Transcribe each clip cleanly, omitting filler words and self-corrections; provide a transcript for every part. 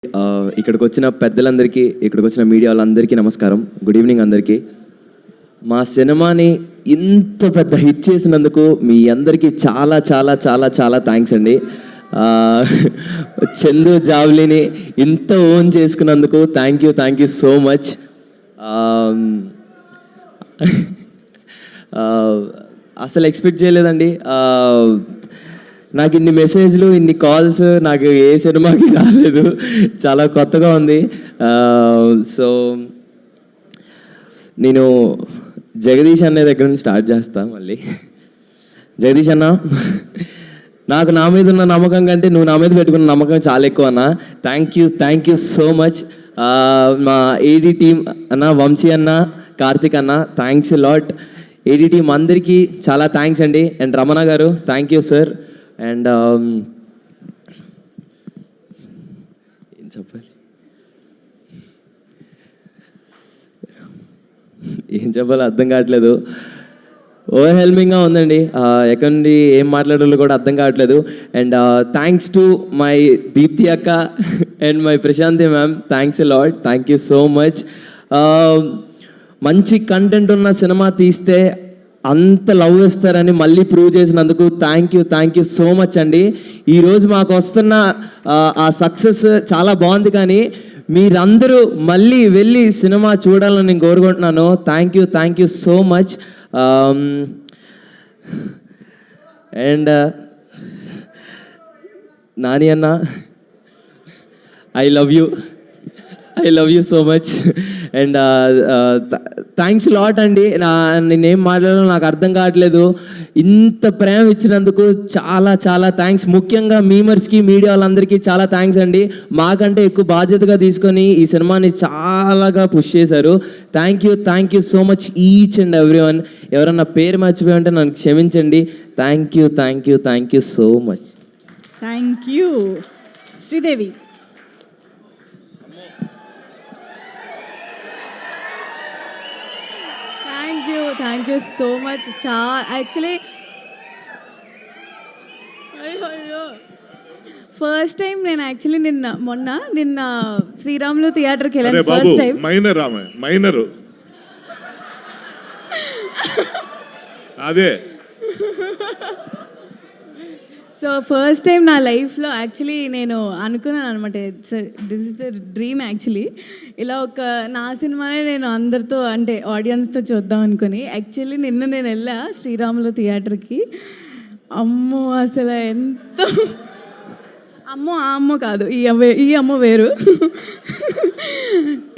ఇక్కడికి వచ్చిన పెద్దలందరికీ, ఇక్కడికి వచ్చిన మీడియా వాళ్ళందరికీ నమస్కారం. గుడ్ ఈవినింగ్ అందరికీ. మా సినిమాని ఇంత పెద్ద హిట్ చేసినందుకు మీ అందరికీ చాలా చాలా చాలా చాలా థ్యాంక్స్ అండి. చందు జావ్లీని ఇంత ఓన్ చేసుకున్నందుకు థ్యాంక్ యూ సో మచ్. అసలు ఎక్స్పెక్ట్ చేయలేదండి. నాకు ఇన్ని మెసేజ్లు, ఇన్ని కాల్స్ నాకు ఏ సినిమాకి రాలేదు. చాలా కొత్తగా ఉంది. సో నేను జగదీష్ అనే దగ్గర నుంచి స్టార్ట్ చేస్తా. మళ్ళీ జగదీష్ అన్న, నాకు నా మీద ఉన్న నమ్మకం కంటే నువ్వు నా మీద పెట్టుకున్న నమ్మకం చాలా ఎక్కువ అన్న. Thank you so much. మా ఏడీ టీం అన్న, వంశీ అన్న, కార్తిక్ అన్న, థ్యాంక్స్ లాట్. ఏడీ టీం అందరికీ చాలా థ్యాంక్స్ అండి. అండ్ రమణ గారు, థ్యాంక్ యూ సార్. అండ్ ఏం చెప్పాలి, అర్థం కావట్లేదు. ఓవర్హెల్మింగ్గా ఉందండి. ఎక్కడి నుండి ఏం మాట్లాడాలో కూడా అర్థం కావట్లేదు. And thanks to my Deepti అక్క and my Prashanti ma'am, thanks lot. Thank you so much. మంచి కంటెంట్ ఉన్న సినిమా తీస్తే అంత లవ్ ఇస్తారని మళ్ళీ ప్రూవ్ చేసినందుకు థ్యాంక్ యూ సో మచ్ అండి. ఈరోజు మాకు వస్తున్న ఆ సక్సెస్ చాలా బాగుంది, కానీ మీరందరూ మళ్ళీ వెళ్ళి సినిమా చూడాలని నేను కోరుకుంటున్నాను. Thank you so much. And Nani అన్న, I love you so much. And thanks lot అండి. నేనేం మాట్లాడాలో నాకు అర్థం కావట్లేదు. ఇంత ప్రేమ ఇచ్చినందుకు చాలా చాలా థ్యాంక్స్. ముఖ్యంగా మీమర్స్కి, మీడియా వాళ్ళందరికీ చాలా థ్యాంక్స్ అండి. మాకంటే ఎక్కువ బాధ్యతగా తీసుకొని ఈ సినిమాని చాలాగా పుష్ చేశారు. Thank you so much each and every one. ఎవరన్నా పేరు మర్చిపోయి ఉంటే నన్ను క్షమించండి. Thank you so much. Thank you. Sridevi. Thank you so much. Actually అయ్యో ఫస్ట్ టైం నేను యాక్చువల్లీ నిన్న శ్రీరాములు థియేటర్కి వెళ్ళాను. ఫస్ట్ టైం మైనర్ అదే. సో ఫస్ట్ టైం నా లైఫ్లో యాక్చువల్లీ నేను అనుకున్నాను అనమాట, this is the dream actually. ఇలా నా సినిమానే నేను అందరితో, అంటే ఆడియన్స్తో చూద్దాం అనుకుని యాక్చువల్లీ నిన్న నేను వెళ్ళా శ్రీరాములు థియేటర్కి. అమ్మో అసలు ఎంతో, అమ్మో కాదు, ఈ అమ్మ వేరు.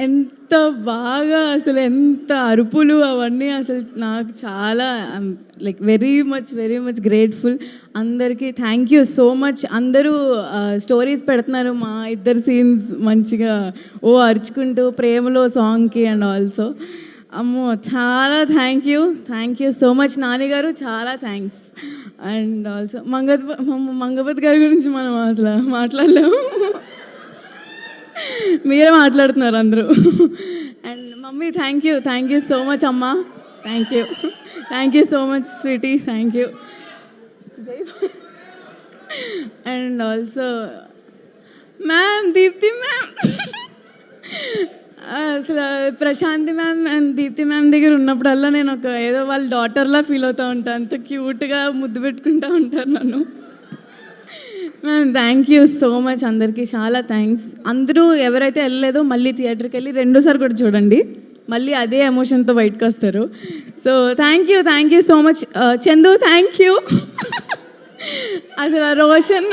ఎంత బాగా, అసలు ఎంత అరుపులు అవన్నీ, అసలు నాకు చాలా లైక్ వెరీ మచ్ గ్రేట్ఫుల్. అందరికీ థ్యాంక్ యూ సో మచ్. అందరూ స్టోరీస్ పెడుతున్నారు మా ఇద్దరు సీన్స్ మంచిగా అరుచుకుంటూ ప్రేమలో సాంగ్కి. అండ్ ఆల్సో అమ్మో చాలా thank you so much. Nani గారు చాలా థ్యాంక్స్. అండ్ ఆల్సో మంగపతి గారి గురించి మనం అసలు మాట్లాడలేము, మీరే మాట్లాడుతున్నారు అందరూ. And mummy thank you so much. అమ్మ thank you so much. Sweetie thank you. And also ma'am, Deepti ma'am, అసలు Prashanti ma'am and Deepti ma'am దగ్గర ఉన్నప్పుడల్లా నేను ఏదో వాళ్ళ డాటర్లా ఫీల్ అవుతూ ఉంటాను. అంత క్యూట్గా ముద్దు పెట్టుకుంటూ ఉంటారు నన్ను. Ma'am thank you so much. అందరికీ చాలా థ్యాంక్స్. అందరూ ఎవరైతే వెళ్ళలేదో మళ్ళీ థియేటర్కి వెళ్ళి రెండోసారి కూడా చూడండి, మళ్ళీ అదే ఎమోషన్తో బయటకు వస్తారు. So thank you so much. Chandu thank you. అసలు రోషన్,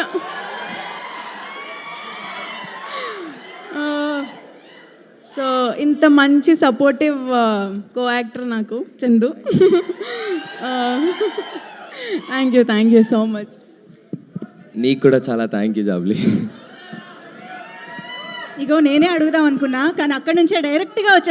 సో ఇంత మంచి సపోర్టివ్ కో యాక్టర్ నాకు Chandu. Thank you so much. నీకు కూడా చాలా థ్యాంక్ యూ జాబ్లీ. ఇగో నేనే అడుగుదాం అనుకున్నా, కానీ అక్కడి నుంచే డైరెక్ట్గా వచ్చేసి